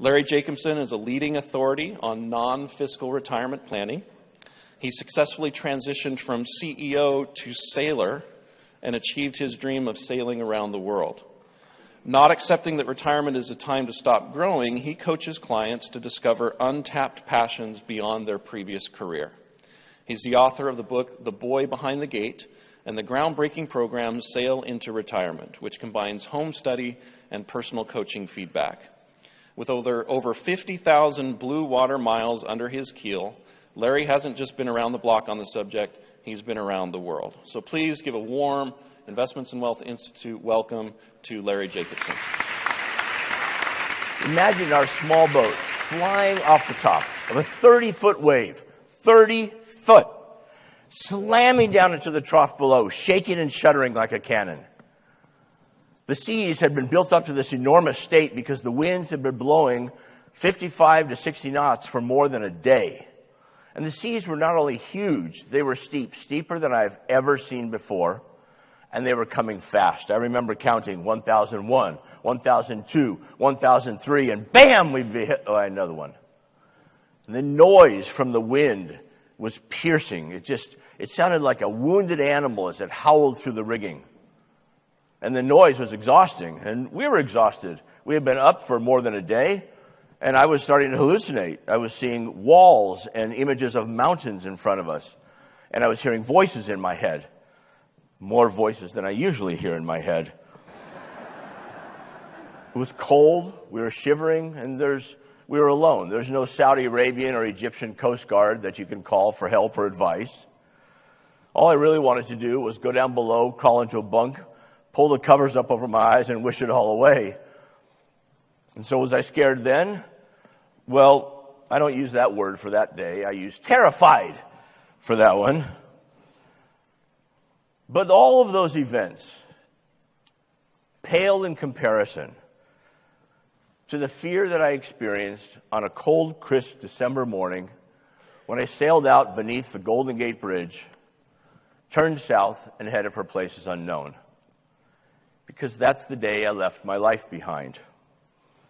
Larry Jacobson is a leading authority on non-fiscal retirement planning. He successfully transitioned from CEO to sailor and achieved his dream of sailing around the world. Not accepting that retirement is a time to stop growing, he coaches clients to discover untapped passions beyond their previous career. He's the author of the book, The Boy Behind the Gate, and the groundbreaking program, Sail into Retirement, which combines home study and personal coaching feedback. With over 50,000 blue water miles under his keel, Larry hasn't just been around the block on the subject, he's been around the world. So please give a warm Investments in Wealth Institute welcome to Larry Jacobson. Imagine our small boat flying off the top of a 30-foot wave, 30 foot, slamming down into the trough below, shaking and shuddering like a cannon. The seas had been built up to this enormous state because the winds had been blowing 55 to 60 knots for more than a day. And the seas were not only huge, they were steep, steeper than I've ever seen before, and they were coming fast. I remember counting 1,001, 1,002, 1,003, and bam, we'd be hit by another one. And the noise from the wind was piercing. It sounded like a wounded animal as it howled through the rigging. And the noise was exhausting, and we were exhausted. We had been up for more than a day, and I was starting to hallucinate. I was seeing walls and images of mountains in front of us, and I was hearing voices in my head. More voices than I usually hear in my head. It was cold, we were shivering, and we were alone. There's no Saudi Arabian or Egyptian Coast Guard that you can call for help or advice. All I really wanted to do was go down below, crawl into a bunk, pull the covers up over my eyes, and wish it all away. And so was I scared then? Well, I don't use that word for that day. I use terrified for that one. But all of those events pale in comparison to the fear that I experienced on a cold, crisp December morning when I sailed out beneath the Golden Gate Bridge, turned south, and headed for places unknown. Because that's the day I left my life behind.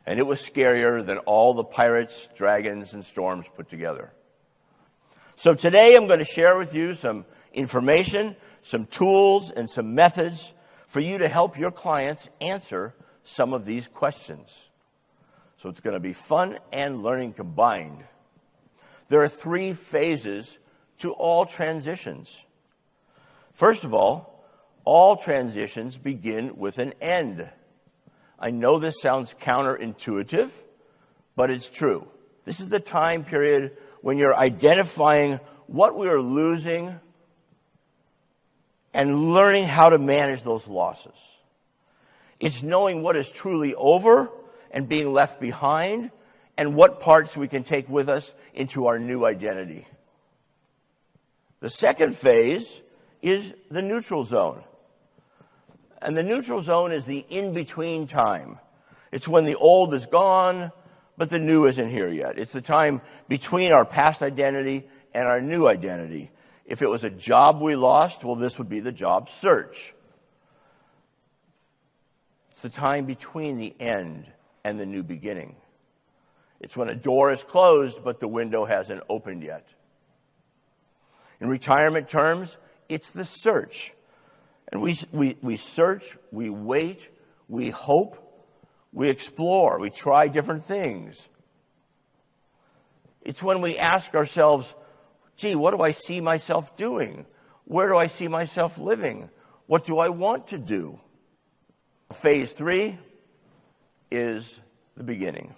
And it was scarier than all the pirates, dragons, and storms put together. So today I'm going to share with you some information, some tools, and some methods for you to help your clients answer some of these questions. So it's going to be fun and learning combined. There are 3 phases to all transitions. First of all transitions begin with an end. I know this sounds counterintuitive, but it's true. This is the time period when you're identifying what we are losing and learning how to manage those losses. It's knowing what is truly over and being left behind and what parts we can take with us into our new identity. The second phase is the neutral zone. And the neutral zone is the in-between time. It's when the old is gone, but the new isn't here yet. It's the time between our past identity and our new identity. If it was a job we lost, well, this would be the job search. It's the time between the end and the new beginning. It's when a door is closed, but the window hasn't opened yet. In retirement terms, it's the search. And we search, we wait, we hope, we explore, we try different things. It's when we ask ourselves, gee, what do I see myself doing? Where do I see myself living? What do I want to do? Phase 3 is the beginning.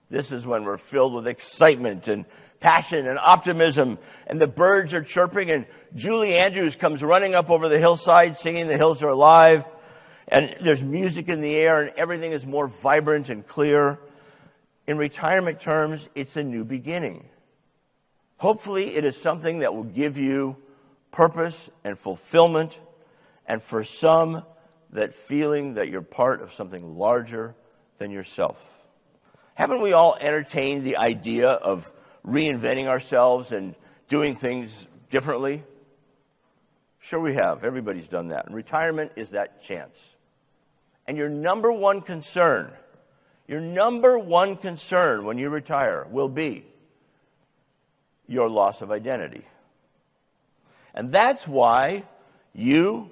This is when we're filled with excitement and passion and optimism, and the birds are chirping, and Julie Andrews comes running up over the hillside singing "The Hills Are Alive," and there's music in the air, and everything is more vibrant and clear. In retirement terms, it's a new beginning. Hopefully, it is something that will give you purpose and fulfillment, and for some, that feeling that you're part of something larger than yourself. Haven't we all entertained the idea of reinventing ourselves and doing things differently? Sure we have. Everybody's done that. And retirement is that chance. And your number one concern Your number one concern when you retire will be your loss of identity. And that's why you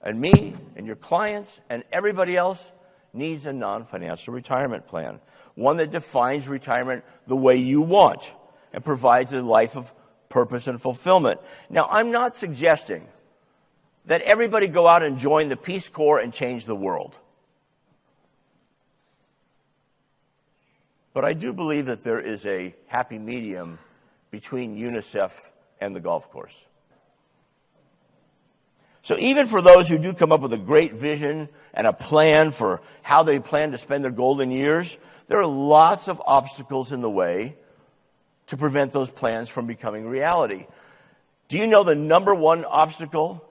and me and your clients and everybody else needs a non-financial retirement plan. One that defines retirement the way you want and provides a life of purpose and fulfillment. Now, I'm not suggesting that everybody go out and join the Peace Corps and change the world. But I do believe that there is a happy medium between UNICEF and the golf course. So even for those who do come up with a great vision and a plan for how they plan to spend their golden years, there are lots of obstacles in the way to prevent those plans from becoming reality. Do you know the number one obstacle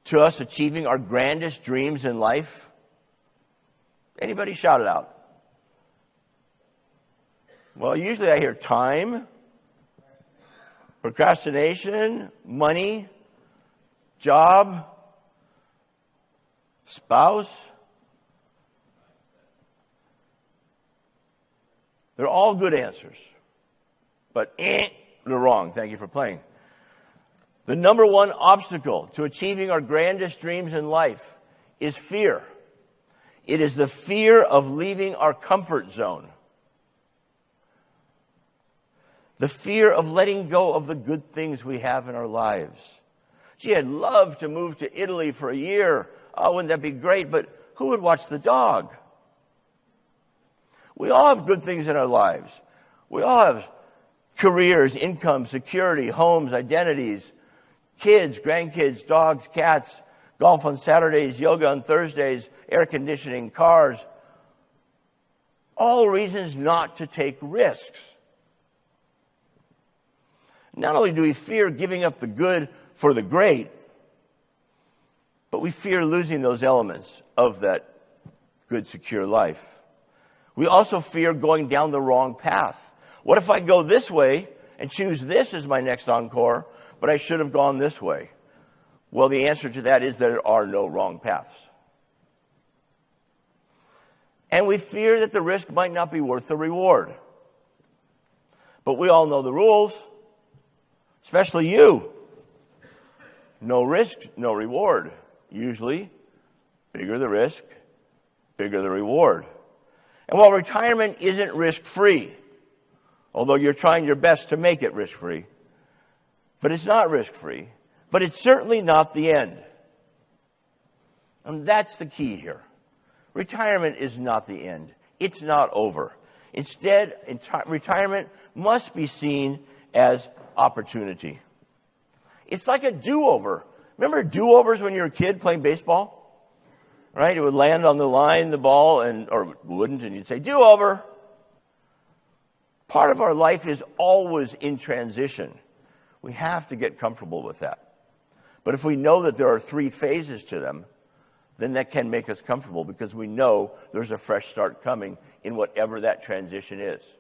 to us achieving our grandest dreams in life? Anybody shout it out? Well, usually I hear time, procrastination, money, job, spouse. They're all good answers, but they're wrong. Thank you for playing. The number one obstacle to achieving our grandest dreams in life is fear. It is the fear of leaving our comfort zone. The fear of letting go of the good things we have in our lives. Gee, I'd love to move to Italy for a year. Oh, wouldn't that be great? But who would watch the dog? We all have good things in our lives. We all have careers, income, security, homes, identities, kids, grandkids, dogs, cats, golf on Saturdays, yoga on Thursdays, air conditioning, cars. All reasons not to take risks. Not only do we fear giving up the good for the great, but we fear losing those elements of that good, secure life. We also fear going down the wrong path. What if I go this way and choose this as my next Encore, but I should have gone this way? Well, the answer to that is there are no wrong paths. And we fear that the risk might not be worth the reward. But we all know the rules. Especially you. No risk, no reward. Usually, bigger the risk, bigger the reward. And while retirement isn't risk-free, although you're trying your best to make it risk-free, but it's not risk-free, but it's certainly not the end. And that's the key here. Retirement is not the end. It's not over. Instead, retirement must be seen as opportunity. It's like a do-over. Remember do-overs when you were a kid playing baseball? Right? It would land on the line, the ball, or it wouldn't, and you'd say, do-over. Part of our life is always in transition. We have to get comfortable with that. But if we know that there are 3 phases to them, then that can make us comfortable because we know there's a fresh start coming in whatever that transition is.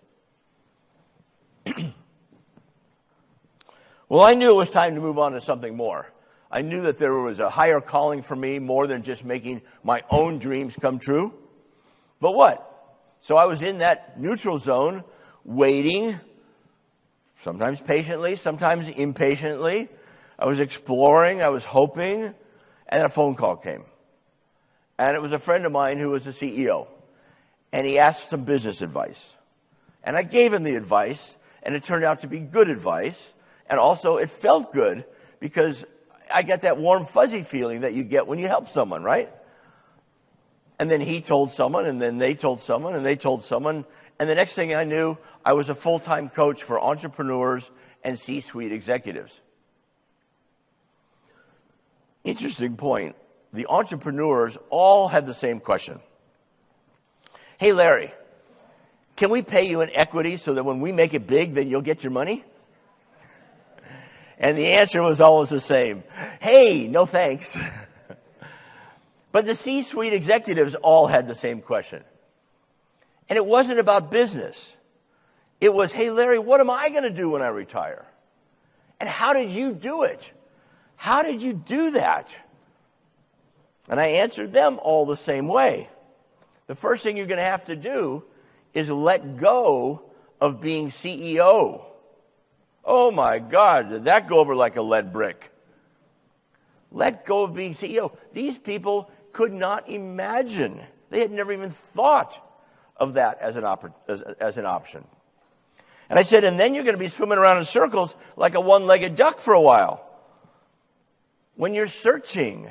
Well, I knew it was time to move on to something more. I knew that there was a higher calling for me more than just making my own dreams come true. But what? So I was in that neutral zone, waiting, sometimes patiently, sometimes impatiently. I was exploring, I was hoping, and a phone call came. And it was a friend of mine who was a CEO. And he asked some business advice. And I gave him the advice, and it turned out to be good advice. And also, it felt good because I got that warm, fuzzy feeling that you get when you help someone, right? And then he told someone, and then they told someone, and they told someone. And the next thing I knew, I was a full-time coach for entrepreneurs and C-suite executives. Interesting point. The entrepreneurs all had the same question. Hey, Larry, can we pay you in equity so that when we make it big, then you'll get your money? And the answer was always the same. Hey, no thanks. But the C-suite executives all had the same question. And it wasn't about business. It was, hey, Larry, what am I going to do when I retire? And how did you do it? How did you do that? And I answered them all the same way. the first thing you're going to have to do is let go of being CEO. Oh my God, did that go over like a lead brick? Let go of being CEO. These people could not imagine. They had never even thought of that as an option. And I said, and then you're going to be swimming around in circles like a one-legged duck for a while when you're searching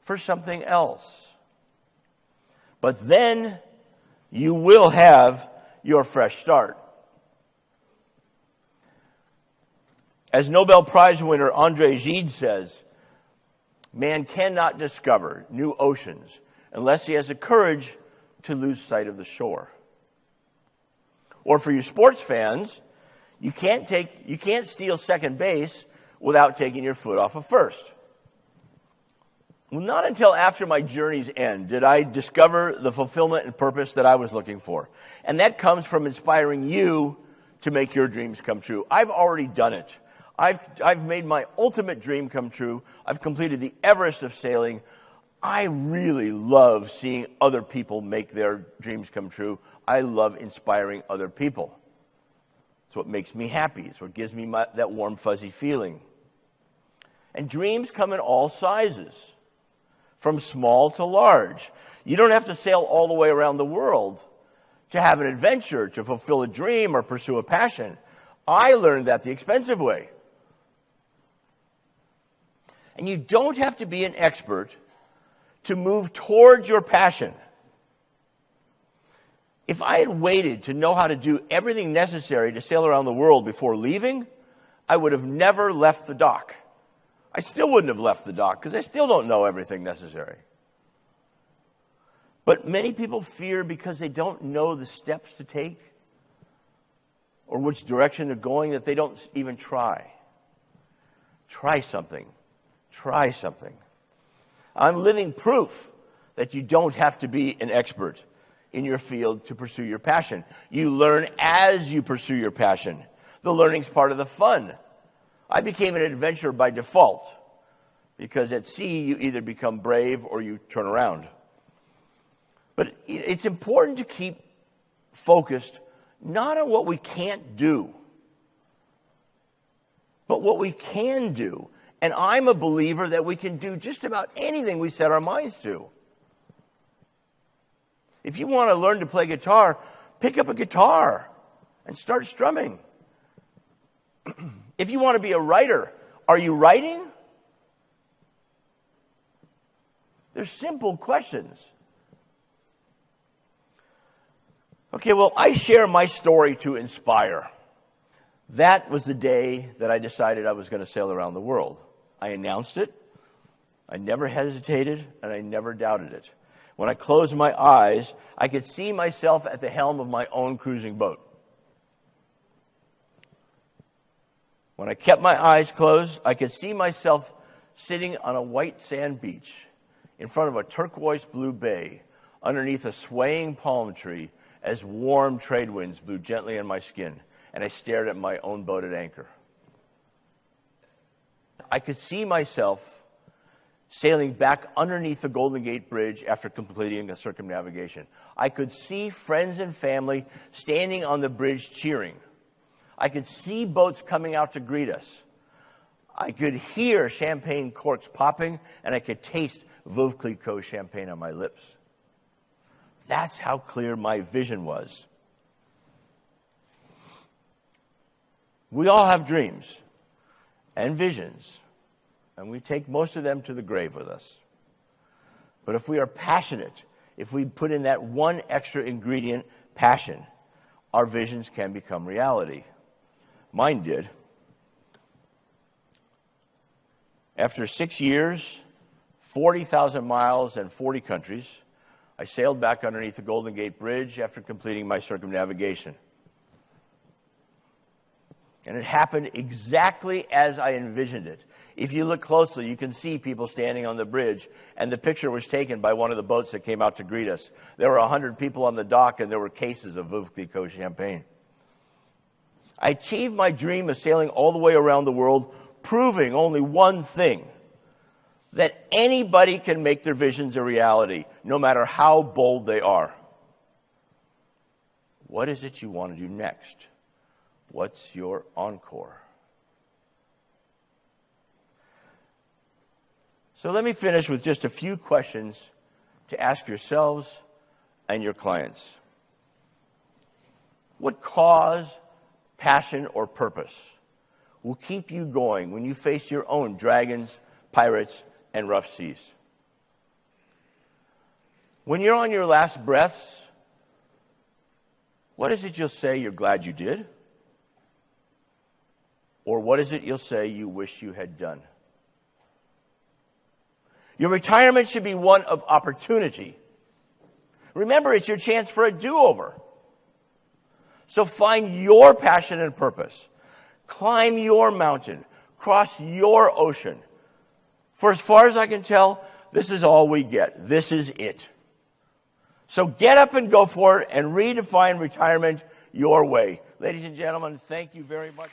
for something else. But then you will have your fresh start. As Nobel Prize winner André Gide says, man cannot discover new oceans unless he has the courage to lose sight of the shore. Or for you sports fans, you can't steal second base without taking your foot off of first. Well, not until after my journey's end did I discover the fulfillment and purpose that I was looking for. And that comes from inspiring you to make your dreams come true. I've already done it. I've made my ultimate dream come true. I've completed the Everest of sailing. I really love seeing other people make their dreams come true. I love inspiring other people. It's what makes me happy. It's what gives me that warm, fuzzy feeling. And dreams come in all sizes, from small to large. You don't have to sail all the way around the world to have an adventure, to fulfill a dream or pursue a passion. I learned that the expensive way. And you don't have to be an expert to move towards your passion. If I had waited to know how to do everything necessary to sail around the world before leaving, I would have never left the dock. I still wouldn't have left the dock because I still don't know everything necessary. But many people fear because they don't know the steps to take or which direction they're going that they don't even try. Try something. Try something. I'm living proof that you don't have to be an expert in your field to pursue your passion. You learn as you pursue your passion. The learning's part of the fun. I became an adventurer by default because at sea you either become brave or you turn around. But it's important to keep focused not on what we can't do, but what we can do. And I'm a believer that we can do just about anything we set our minds to. If you want to learn to play guitar, pick up a guitar and start strumming. If you want to be a writer, are you writing? They're simple questions. Okay, well, I share my story to inspire. That was the day that I decided I was going to sail around the world. I announced it. I never hesitated, and I never doubted it. When I closed my eyes, I could see myself at the helm of my own cruising boat. When I kept my eyes closed, I could see myself sitting on a white sand beach in front of a turquoise blue bay underneath a swaying palm tree as warm trade winds blew gently on my skin, and I stared at my own boat at anchor. I could see myself sailing back underneath the Golden Gate Bridge after completing a circumnavigation. I could see friends and family standing on the bridge cheering. I could see boats coming out to greet us. I could hear champagne corks popping, and I could taste Veuve Clicquot champagne on my lips. That's how clear my vision was. We all have dreams and visions, and we take most of them to the grave with us. But if we are passionate, if we put in that one extra ingredient, passion, our visions can become reality. Mine did. After 6 years, 40,000 miles, and 40 countries, I sailed back underneath the Golden Gate Bridge after completing my circumnavigation. And it happened exactly as I envisioned it. If you look closely, you can see people standing on the bridge, and the picture was taken by one of the boats that came out to greet us. There were 100 people on the dock, and there were cases of Veuve Clicquot champagne. I achieved my dream of sailing all the way around the world, proving only one thing, that anybody can make their visions a reality, no matter how bold they are. What is it you want to do next? What's your encore? So let me finish with just a few questions to ask yourselves and your clients. What cause, passion, or purpose will keep you going when you face your own dragons, pirates, and rough seas? When you're on your last breaths, what is it you'll say you're glad you did? Or what is it you'll say you wish you had done? Your retirement should be one of opportunity. Remember, it's your chance for a do-over. So find your passion and purpose. Climb your mountain. Cross your ocean. For as far as I can tell, this is all we get. This is it. So get up and go for it and redefine retirement your way. Ladies and gentlemen, thank you very much.